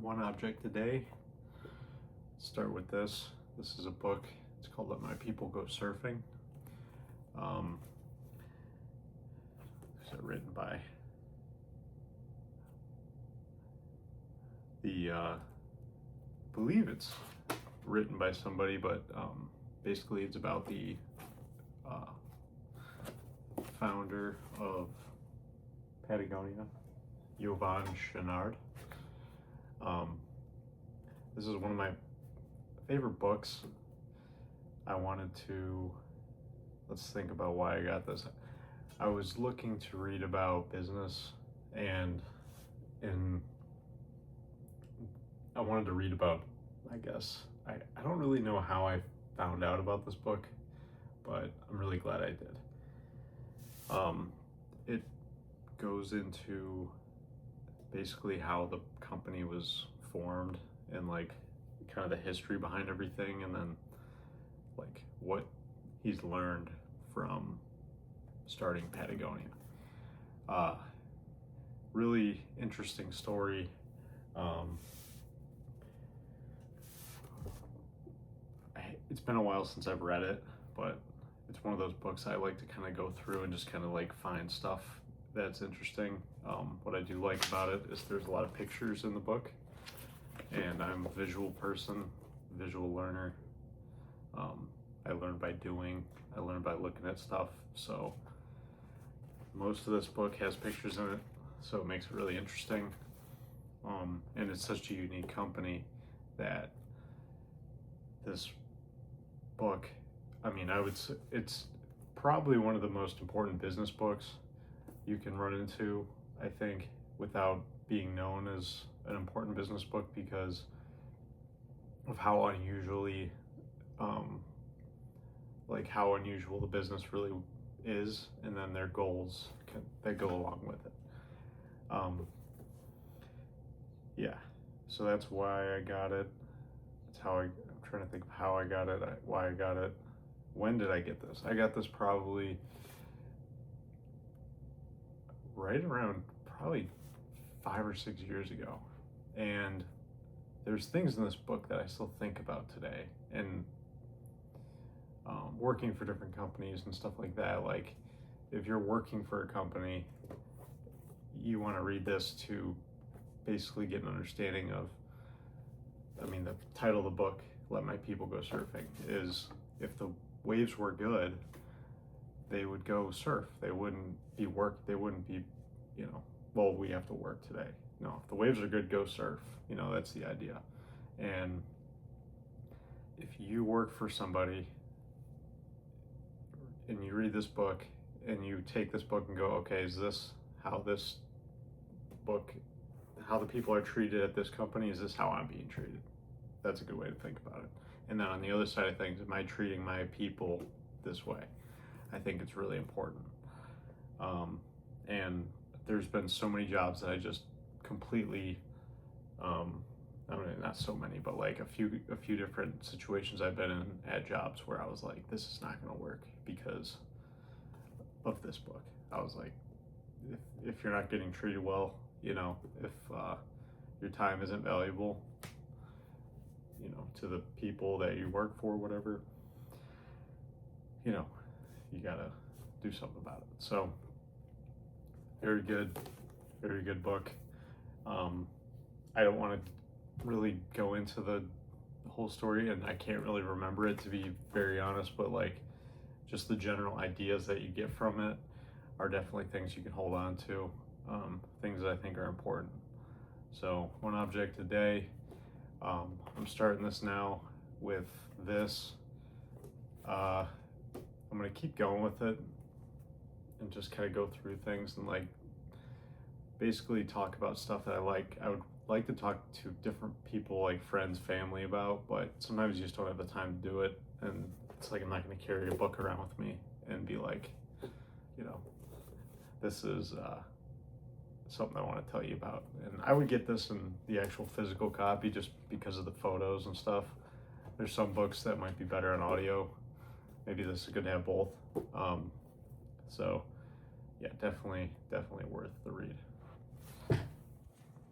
One object a day. Start with this. This is a book. It's called Let My People Go Surfing. Written by I believe it's written by somebody, but basically it's about the founder of Patagonia, Yvon Chouinard. This is one of my favorite books. Let's think about why I got this. I was looking to read about business, and I wanted to read about, I don't really know how I found out about this book, but I'm really glad I did. It goes into basically how the company was formed and like kind of the history behind everything, and then like what he's learned from starting Patagonia. Really interesting story. It's been a while since I've read it, but it's one of those books I like to kind of go through and just kind of like find stuff that's interesting. What I do like about it is there's a lot of pictures in the book, and I'm a visual person, visual learner. I learn by doing, I learn by looking at stuff. So most of this book has pictures in it, so it makes it really interesting. And it's such a unique company that this book, I would say it's probably one of the most important business books you can run into, I think, without being known as an important business book, because of how unusually, how unusual the business really is, and then their goals that go along with it. So that's why I got it. I'm trying to think of how I got it, why I got it. When did I get this? I got this probably right around probably 5 or 6 years ago. And there's things in this book that I still think about today. And working for different companies and stuff like that, like if you're working for a company, you want to read this to basically get an understanding of, the title of the book, Let My People Go Surfing, is if the waves were good, they would go surf. They wouldn't be well, we have to work today. No, if the waves are good, go surf. That's the idea. And if you work for somebody and you read this book and you take this book and go, okay, is this how the people are treated at this company? Is this how I'm being treated? That's a good way to think about it. And then on the other side of things, am I treating my people this way? I think it's really important. And there's been so many jobs that I just completely, not so many, but like a few different situations I've been in at jobs where I was like, this is not going to work because of this book. I was like, if you're not getting treated well, if your time isn't valuable, to the people that you work for, whatever, you gotta do something about it. So very good book. I don't want to really go into the whole story, and I can't really remember it, to be very honest, but like just the general ideas that you get from it are definitely things you can hold on to, things that I think are important. So one object a day. I'm starting this now with this. I'm gonna keep going with it and just kind of go through things and like basically talk about stuff that I would like to talk to different people, like friends, family, about, but sometimes you just don't have the time to do it. And it's like, I'm not going to carry a book around with me and be like, this is something I want to tell you about. And I would get this in the actual physical copy just because of the photos and stuff. There's some books that might be better on audio. Maybe this is good to have both. So yeah, definitely worth the read.